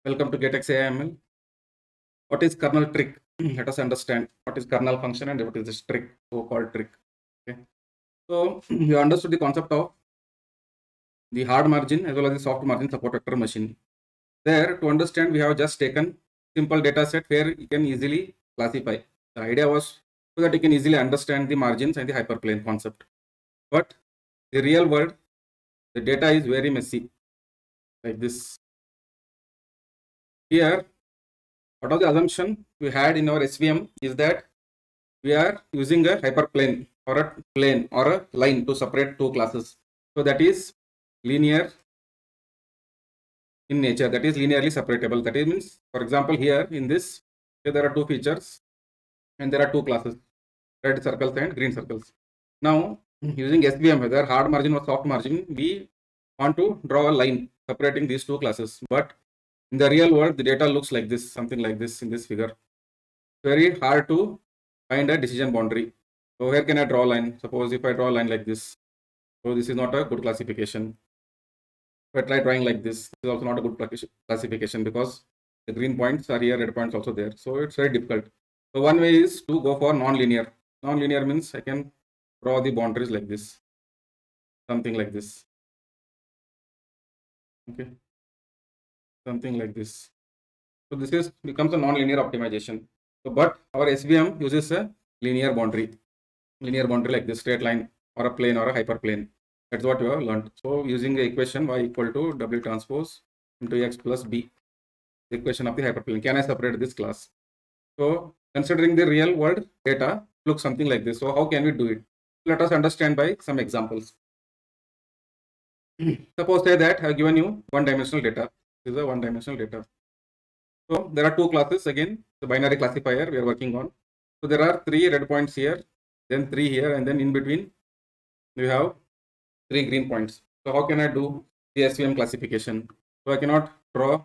Welcome to GetX AIML. What is kernel trick? Let us understand what is kernel function and what is this trick, so-called trick. Okay. So you understood the concept of the hard margin as well as the soft margin support vector machine. There, to understand, we have just taken simple data set where you can easily classify. The idea was so that you can easily understand the margins and the hyperplane concept. But the real world, the data is very messy, like this. Here, what was the assumption we had in our SVM is that we are using a hyperplane or a plane or a line to separate two classes. So that is linear in nature, that is linearly separatable. That means, for example, here in this, here there are two features and there are two classes, red circles and green circles. Now, using SVM, whether hard margin or soft margin, we want to draw a line separating these two classes. But in the real world, the data looks like this, something like this in this figure. Very hard to find a decision boundary. So where can I draw a line? Suppose if I draw a line like this, so this is not a good classification. If I try drawing like this is also not a good classification because the green points are here, red points also there. So it's very difficult. So one way is to go for non-linear. Non-linear means I can draw the boundaries like this, something like this. Okay, something like this. So this is becomes a non-linear optimization. So but our SVM uses a linear boundary like this, straight line or a plane or a hyperplane. That's what you have learned. So using the equation y equal to w transpose into x plus b, the equation of the hyperplane. Can I separate this class? So considering the real world data looks something like this. So how can we do it? Let us understand by some examples. Suppose say that I have given you one-dimensional data. This is a one-dimensional data. So there are two classes again, the binary classifier we are working on. So there are three red points here, then three here, and then in between we have three green points. So how can I do the SVM classification? So I cannot draw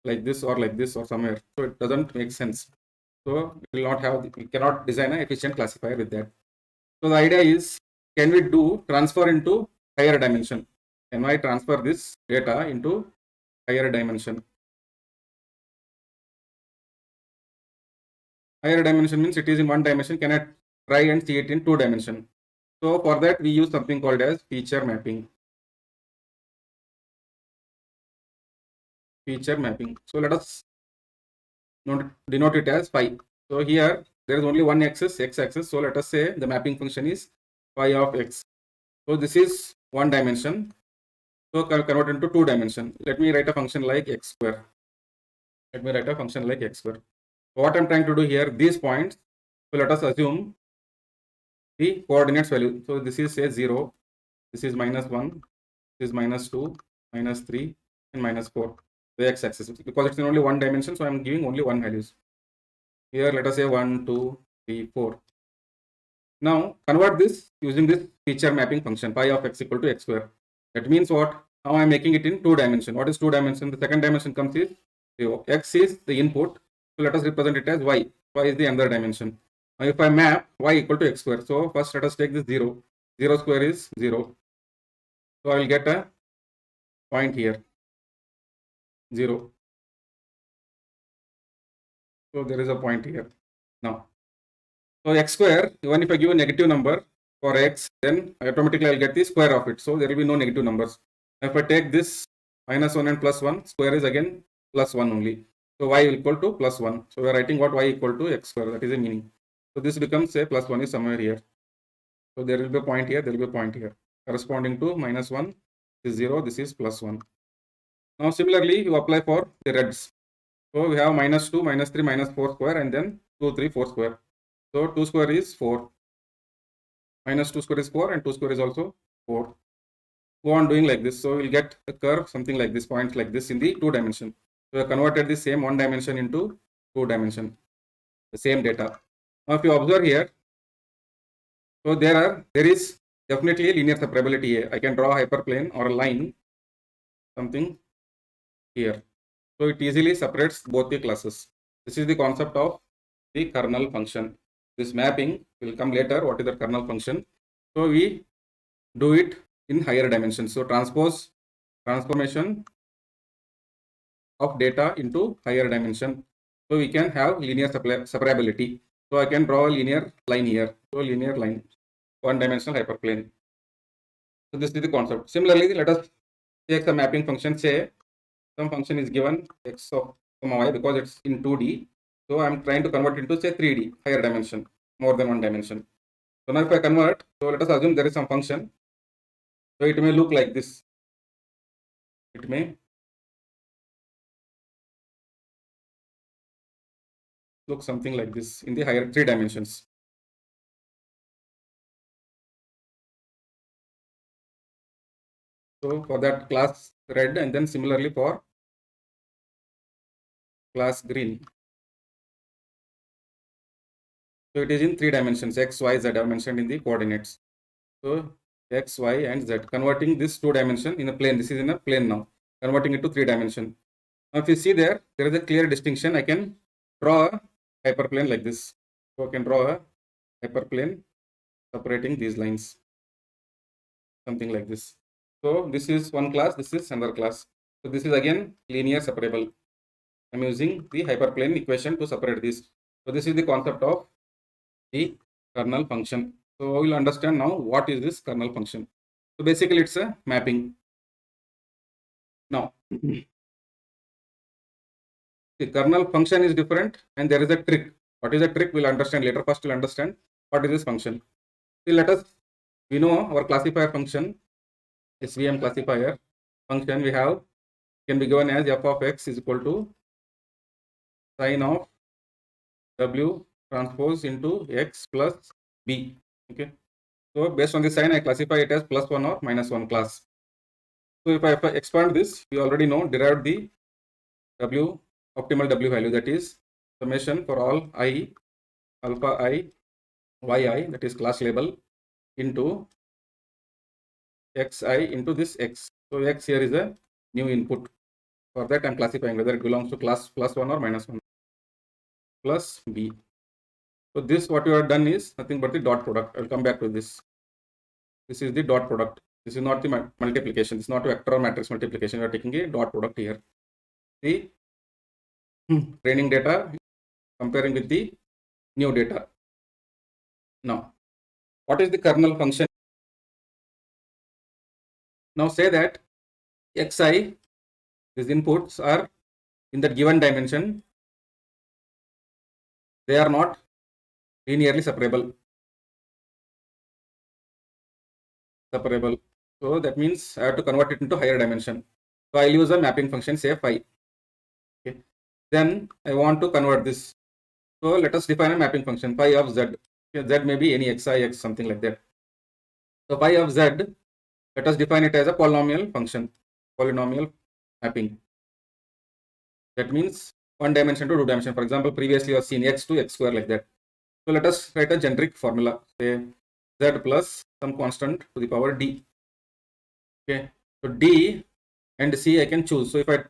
like this or somewhere. So it doesn't make sense. So we cannot design an efficient classifier with that. So the idea is, can we do transfer into higher dimension? Can I transfer this data into higher dimension? Higher dimension means it is in one dimension. Can I try and see it in two dimension? So for that we use something called as feature mapping. Feature mapping. So let us denote it as phi. So here there is only one axis, x-axis. So let us say the mapping function is phi of x. So this is one dimension. So convert into two dimension. Let me write a function like x square. What I'm trying to do here, these points. So let us assume the coordinates value. So this is say 0, this is -1, this is -2, -3, and -4. The x-axis, because it's in only one dimension, so I'm giving only one values. Here let us say 1, 2, 3, 4. Now convert this using this feature mapping function phi of x equal to x square. That means what? Now I'm making it in two dimension. What is two dimension? The second dimension comes is 0. X is the input. So let us represent it as y. Y is the another dimension. Now if I map y equal to x square, so first let us take this 0. 0 square is 0. So I will get a point here, 0. So there is a point here. Now, so x square, even if I give a negative number for x, then automatically I'll get the square of it. So there will be no negative numbers. If I take this -1 and +1, square is again +1 only. So y equal to +1. So we are writing what y equal to x square. That is the meaning. So this becomes say +1 is somewhere here. So there will be a point here. There will be a point here. Corresponding to -1 is 0. This is +1. Now similarly, you apply for the reds. So we have -2, -3, -4 square, and then 2, 3, 4 square. So 2 square is 4. -2 square is 4, and 2 square is also 4. Go on doing like this. So we'll get a curve something like this, points like this in the two dimension. So we converted the same one dimension into two dimension, the same data. Now if you observe here, so there is definitely a linear separability here. I can draw a hyperplane or a line, something here. So it easily separates both the classes. This is the concept of the kernel function. This mapping will come later. What is the kernel function? So we do it in higher dimensions. So transformation of data into higher dimension. So we can have linear separability. So I can draw a linear line here. So linear line, one dimensional hyperplane. So this is the concept. Similarly, let us take the mapping function. Say some function is given x of comma y because it's in 2D. So I'm trying to convert into say 3D, higher dimension, more than one dimension. So now if I convert, so let us assume there is some function. So it may look like this. It may look something like this in the higher 3 dimensions. So for that class red, and then similarly for class green. So it is in 3 dimensions, x, y, z are mentioned in the coordinates. So x, y, and z. Converting this 2 dimension in a plane. This is in a plane now. Converting it to 3 dimension. Now if you see there is a clear distinction. I can draw a hyperplane like this. So I can draw a hyperplane separating these lines. Something like this. So this is one class, this is another class. So this is again linear separable. I'm using the hyperplane equation to separate this. So this is the concept of the kernel function. So we will understand now what is this kernel function. So basically it's a mapping. Now the kernel function is different and there is a trick. What is a trick? We'll understand later. First we'll understand what is this function. See, we know our classifier function, SVM classifier function we have can be given as f of x is equal to sine of w transpose into x plus b. Okay. So based on the sign, I classify it as +1 or -1 class. So if I expand this, we already know derived the w optimal w value, that is summation for all I alpha I yi, that is class label, into xi into this x. So x here is a new input. For that I'm classifying whether it belongs to class +1 or -1 plus b. So this what you have done is nothing but the dot product. I'll come back to this. This is the dot product. This is not the multiplication. This is not vector or matrix multiplication. We are taking a dot product here. The training data comparing with the new data. Now, what is the kernel function? Now say that xi, these inputs are in that given dimension. They are not linearly separable. So that means I have to convert it into higher dimension. So I'll use a mapping function, say phi. Okay. Then I want to convert this. So let us define a mapping function, phi of z. Okay, z may be any xi, x, something like that. So phi of z, let us define it as a polynomial function, polynomial mapping. That means one dimension to two dimension. For example, previously you have seen x to x square like that. So let us write a generic formula, say z plus some constant to the power d. Okay, so d and c I can choose. So if I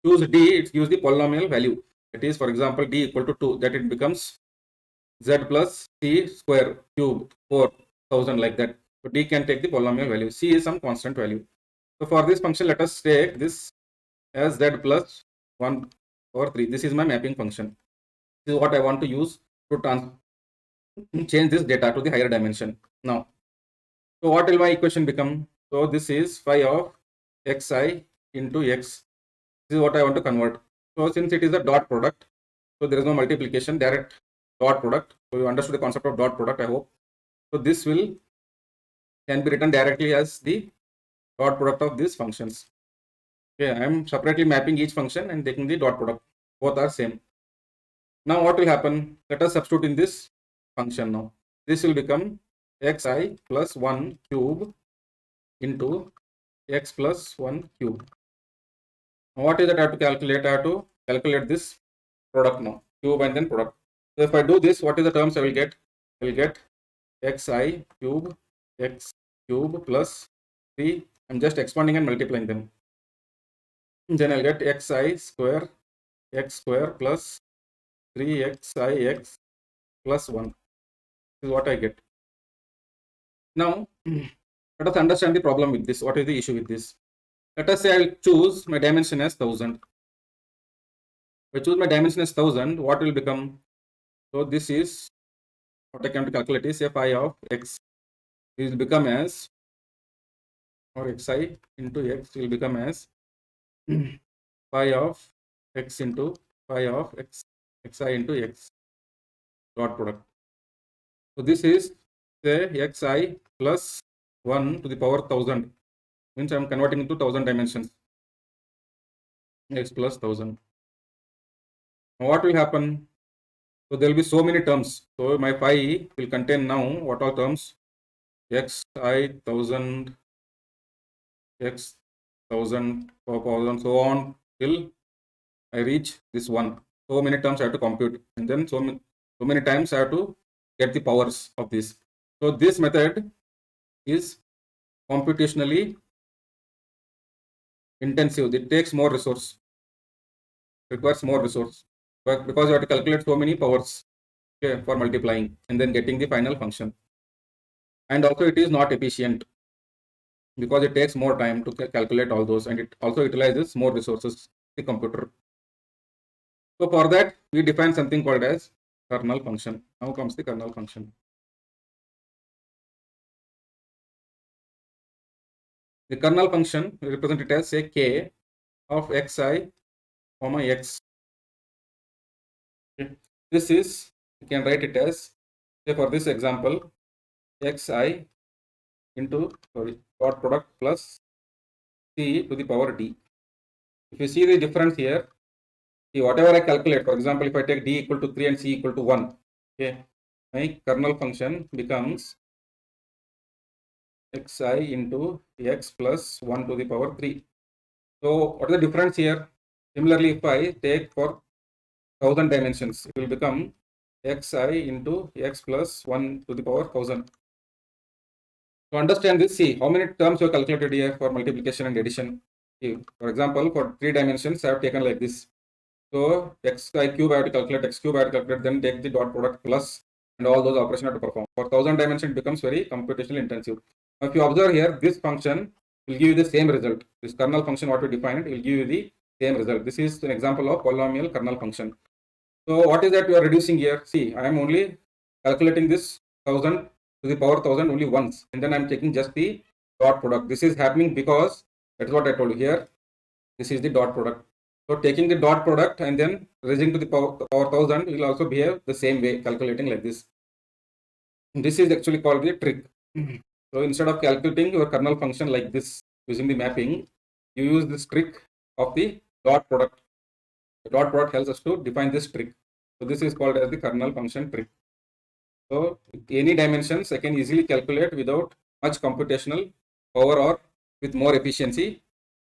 choose d, it gives the polynomial value. That is, for example, d equal to 2, that it becomes z plus c square cube 4000 like that. So d can take the polynomial value. C is some constant value. So for this function, let us take this as z plus 1 over 3. This is my mapping function. This is what I want to use to change this data to the higher dimension. Now, so what will my equation become? So this is phi of xi into x. This is what I want to convert. So since it is a dot product, so there is no multiplication, direct dot product. So you understood the concept of dot product, I hope. So this can be written directly as the dot product of these functions. Okay, I am separately mapping each function and taking the dot product. Both are same. Now what will happen? Let us substitute in this function now. This will become xi plus 1 cube into x plus 1 cube. Now what is that I have to calculate? I have to calculate this product now. Cube and then product. So if I do this, what is the terms I will get? I will get xi cube x cube plus 3. I'm just expanding and multiplying them. Then I'll get xi square x square plus 3xi x plus 1. This is what I get. Now, let us understand the problem with this. What is the issue with this? Let us say I'll choose my dimension as 1000. If I choose my dimension as 1000, what will become? So this is what I can calculate is phi of x. This will become as, or xi into x will become as phi of x into phi of x, xi into x dot product. So this is say xi plus 1 to the power 1000, means I am converting into 1000 dimensions. X plus 1000. Now what will happen? So there will be so many terms. So my phi will contain now what are terms? Xi 1000, x 1000, 4000, so on till I reach this one. So many terms I have to compute, and then so many times I have to get the powers of this. So this method is computationally intensive. It takes more resource, requires more resource, but because you have to calculate so many powers, okay, for multiplying and then getting the final function. And also it is not efficient because it takes more time to calculate all those, and it also utilizes more resources the computer. So for that we define something called as kernel function. Now comes the kernel function. The kernel function we represent it as say k of xi comma x. Okay. This is, you can write it as, say for this example, xi into dot product plus c to the power d. If you see the difference here, see whatever I calculate, for example, if I take d equal to 3 and c equal to 1, okay, my kernel function becomes xi into x plus 1 to the power 3. So what is the difference here? Similarly, if I take for 1000 dimensions, it will become xi into x plus 1 to the power 1000. To understand this, see how many terms you have calculated here for multiplication and addition. See, for example, for 3 dimensions, I have taken like this. So xi cube I have to calculate, x cube I have to calculate, then take the dot product plus and all those operations I have to perform. For 1000 dimension, it becomes very computationally intensive. Now, if you observe here, this function will give you the same result. This kernel function, what we defined, will give you the same result. This is an example of polynomial kernel function. So what is that we are reducing here? See, I am only calculating this 1000 to the power 1000 only once, and then I am taking just the dot product. This is happening because that's what I told you here. This is the dot product. So taking the dot product and then raising to the power 1000 will also behave the same way, calculating like this. This is actually called the trick. So instead of calculating your kernel function like this using the mapping, you use this trick of the dot product. The dot product helps us to define this trick. So this is called as the kernel function trick. So any dimensions I can easily calculate without much computational power, or with more efficiency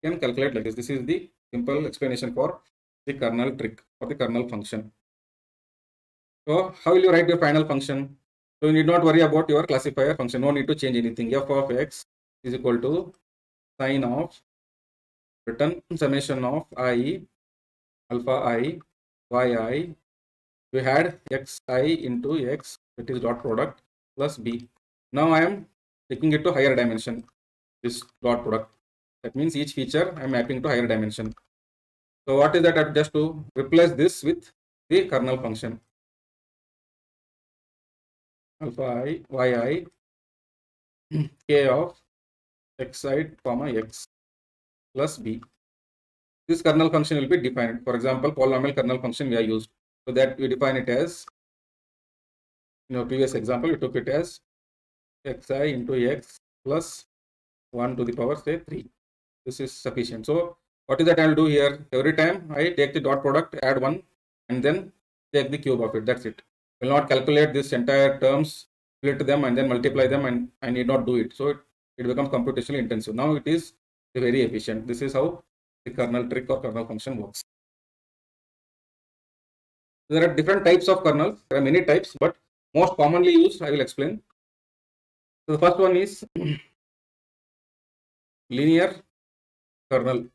can calculate like this. This is the simple explanation for the kernel trick or the kernel function. So how will you write your final function? So you need not worry about your classifier function. No need to change anything. F of x is equal to sine of return summation of I alpha I yi. We had xi into x, that is dot product, plus b. Now I am taking it to higher dimension, this dot product. That means each feature I am mapping to higher dimension. So what is that? I have just to replace this with the kernel function. Alpha I yi k of xi comma x plus b. This kernel function will be defined. For example, polynomial kernel function we are used. So that we define it as, in our previous example, we took it as xi into x plus 1 to the power say 3. This is sufficient. So what is that I will do here? Every time I take the dot product, add 1 and then take the cube of it. That's it. I will not calculate this entire terms, split them and then multiply them, and I need not do it. So it becomes computationally intensive. Now it is very efficient. This is how the kernel trick or kernel function works. There are different types of kernels. There are many types, but most commonly used I will explain. So the first one is linear kernel.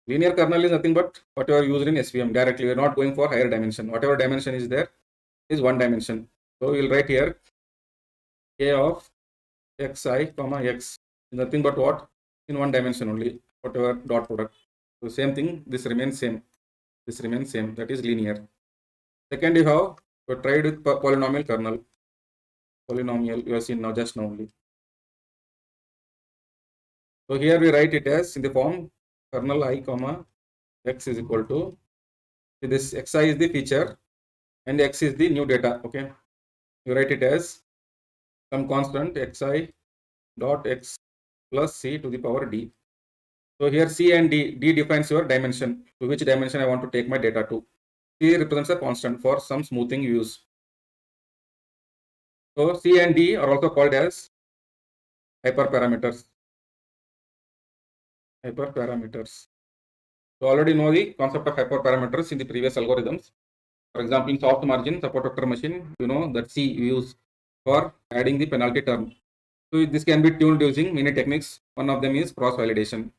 Linear kernel is nothing but whatever used in SVM directly. We are not going for higher dimension. Whatever dimension is there is one dimension. So we will write here k of xi comma x, nothing but what, in one dimension only, whatever dot product. So same thing, this remains same. This remains same, that is linear. Second, you have tried with polynomial kernel. Polynomial you have seen now, just now only. So here we write it as in the form kernel I comma x is equal to, this xi is the feature and x is the new data. Okay, you write it as some constant xi dot x plus c to the power d. So here c and d defines your dimension, to which dimension I want to take my data to. C represents a constant for some smoothing use. So c and d are also called as hyperparameters. Hyperparameters. You already know the concept of hyperparameters in the previous algorithms. For example, in soft margin support vector machine, you know that C you use for adding the penalty term. So this can be tuned using many techniques. One of them is cross validation.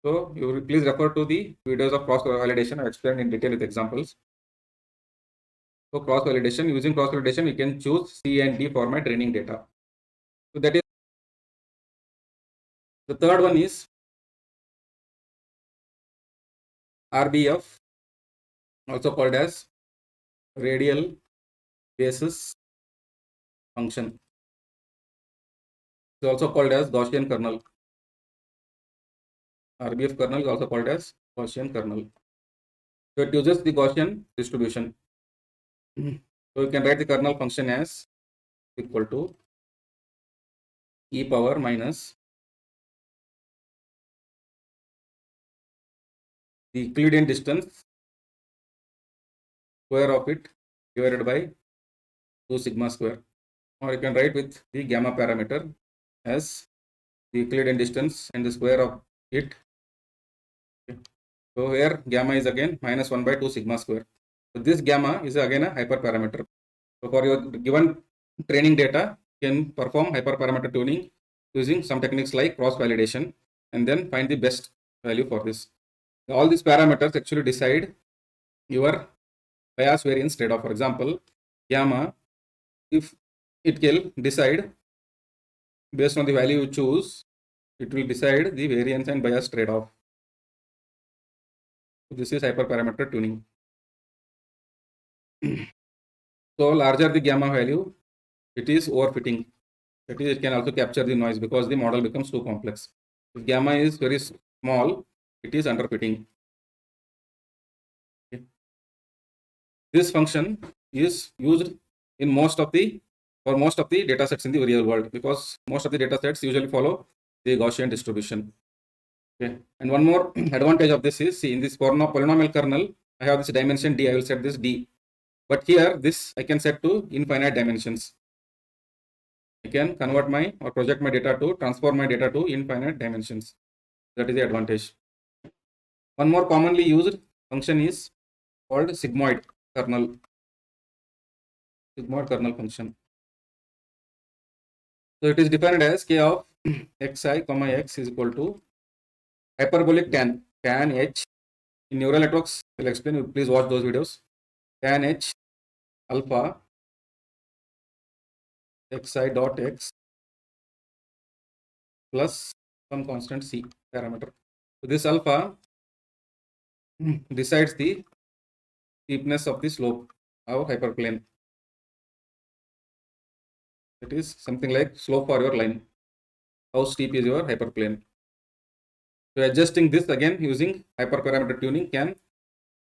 So you will please refer to the videos of cross validation. I explained in detail with examples. So cross validation, using cross validation, we can choose C and D for my training data. So that is the third one is RBF, also called as radial basis function. It's also called as Gaussian kernel. RBF kernel is also called as Gaussian kernel. So it uses the Gaussian distribution. So you can write the kernel function as equal to e power minus the Euclidean distance square of it divided by 2 sigma square. Or you can write with the gamma parameter as the Euclidean distance and the square of it. Okay. So here gamma is again minus 1 by 2 sigma square. So this gamma is again a hyperparameter. So for your given training data, you can perform hyperparameter tuning using some techniques like cross validation and then find the best value for this. All these parameters actually decide your bias variance trade-off. For example, gamma, if it will decide based on the value you choose, it will decide the variance and bias trade-off. So this is hyperparameter tuning. So larger the gamma value, it is overfitting. That is, it can also capture the noise because the model becomes too complex. If gamma is very small, it is underfitting. Okay. This function is used in most of the data sets in the real world, because most of the data sets usually follow the Gaussian distribution. Okay. And one more advantage of this is, see, in this polynomial kernel, I have this dimension d, I will set this d. But here, this I can set to infinite dimensions. I can convert my or project my data to, transform my data to infinite dimensions. That is the advantage. One more commonly used function is called sigmoid kernel. Sigmoid kernel function. So it is defined as k of xi comma x is equal to hyperbolic tan h. In neural networks, I will explain. Please watch those videos. Tan h alpha xi dot x plus some constant c parameter. So this alpha decides the steepness of the slope of hyperplane. It is something like slope for your line. How steep is your hyperplane? So adjusting this again using hyperparameter tuning can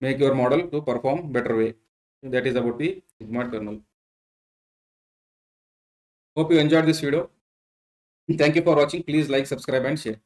make your model to perform better way. That is about the Sigmoid kernel. Hope you enjoyed this video. Thank you for watching. Please like, subscribe and share.